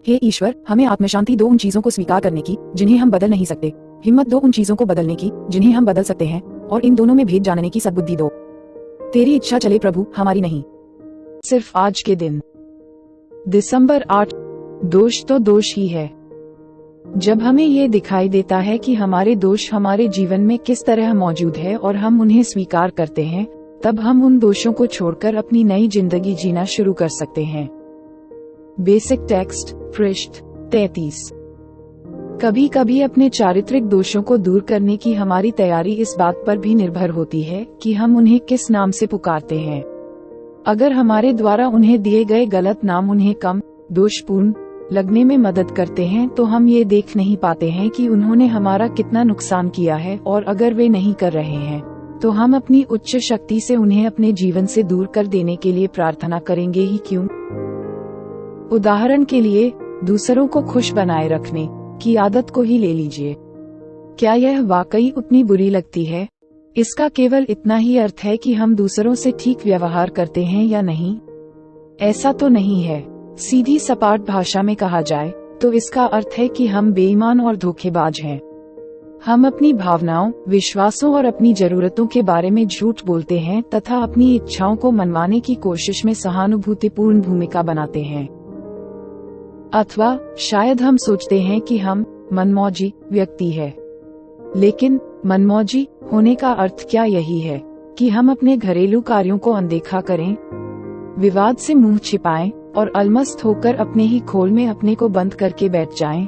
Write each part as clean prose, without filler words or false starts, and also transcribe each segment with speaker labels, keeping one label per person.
Speaker 1: हे ईश्वर, हमें आत्मशांति दो उन चीजों को स्वीकार करने की जिन्हें हम बदल नहीं सकते, हिम्मत दो उन चीजों को बदलने की जिन्हें हम बदल सकते हैं, और इन दोनों में भेद जानने की सद्बुद्धि दो। तेरी इच्छा चले प्रभु, हमारी नहीं।
Speaker 2: सिर्फ आज के दिन दिसंबर 8। दोष तो दोष ही है। जब हमें ये दिखाई देता है कि हमारे दोष हमारे जीवन में किस तरह मौजूद है और हम उन्हें स्वीकार करते हैं, तब हम उन दोषों को छोड़कर अपनी नई जिंदगी जीना शुरू कर सकते हैं। बेसिक टेक्स्ट पृष्ठ 33। कभी कभी अपने चारित्रिक दोषों को दूर करने की हमारी तैयारी इस बात पर भी निर्भर होती है कि हम उन्हें किस नाम से पुकारते हैं। अगर हमारे द्वारा उन्हें दिए गए गलत नाम उन्हें कम दोषपूर्ण लगने में मदद करते हैं, तो हम ये देख नहीं पाते हैं कि उन्होंने हमारा कितना नुकसान किया है, और अगर वे नहीं कर रहे हैं तो हम अपनी उच्च शक्ति से उन्हें अपने जीवन से दूर कर देने के लिए प्रार्थना करेंगे ही क्यों। उदाहरण के लिए, दूसरों को खुश बनाए रखने की आदत को ही ले लीजिए। क्या यह वाकई उतनी बुरी लगती है? इसका केवल इतना ही अर्थ है कि हम दूसरों से ठीक व्यवहार करते हैं या नहीं। ऐसा तो नहीं है। सीधी सपाट भाषा में कहा जाए तो इसका अर्थ है कि हम बेईमान और धोखेबाज हैं। हम अपनी भावनाओं, विश्वासों और अपनी जरूरतों के बारे में झूठ बोलते हैं तथा अपनी इच्छाओं को मनवाने की कोशिश में सहानुभूतिपूर्ण भूमिका बनाते हैं। अथवा शायद हम सोचते हैं कि हम मनमौजी व्यक्ति है। लेकिन मनमौजी होने का अर्थ क्या यही है कि हम अपने घरेलू कार्यों को अनदेखा करें, विवाद से मुंह छिपाएं और अलमस्त होकर अपने ही खोल में अपने को बंद करके बैठ जाएं?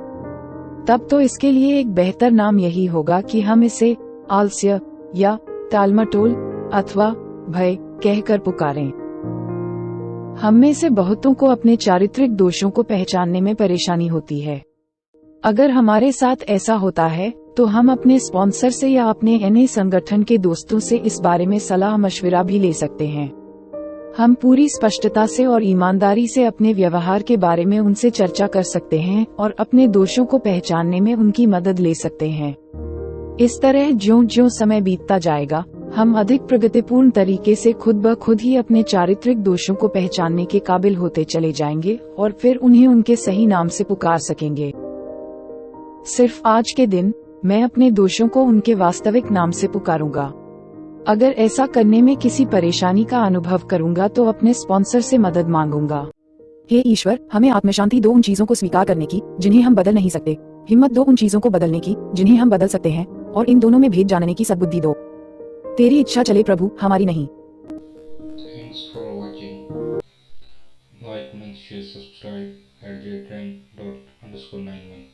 Speaker 2: तब तो इसके लिए एक बेहतर नाम यही होगा कि हम इसे आलस्य या टालमटोल अथवा भय कहकर पुकारें। हम में से बहुतों को अपने चारित्रिक दोषों को पहचानने में परेशानी होती है। अगर हमारे साथ ऐसा होता है तो हम अपने स्पॉन्सर से या अपने एनए संगठन के दोस्तों से इस बारे में सलाह मशविरा भी ले सकते हैं। हम पूरी स्पष्टता से और ईमानदारी से अपने व्यवहार के बारे में उनसे चर्चा कर सकते हैं और अपने दोषों को पहचानने में उनकी मदद ले सकते हैं। इस तरह ज्यों-ज्यों समय बीतता जाएगा, हम अधिक प्रगतिपूर्ण तरीके से खुद ब खुद ही अपने चारित्रिक दोषों को पहचानने के काबिल होते चले जाएंगे और फिर उन्हें उनके सही नाम से पुकार सकेंगे। सिर्फ आज के दिन मैं अपने दोषों को उनके वास्तविक नाम से पुकारूंगा। अगर ऐसा करने में किसी परेशानी का अनुभव करूंगा तो अपने स्पॉन्सर से मदद मांगूंगा।
Speaker 1: हे ईश्वर, हमें आत्मशांति दो उन चीजों को स्वीकार करने की जिन्हें हम बदल नहीं सकते, हिम्मत दो उन चीजों को बदलने की जिन्हें हम बदल सकते हैं, और इन दोनों में भेद जानने की सद्बुद्धि दो। तेरी इच्छा चले प्रभु, हमारी नहीं।
Speaker 3: Thanks for watching. Like, make sure, subscribe at j10._91.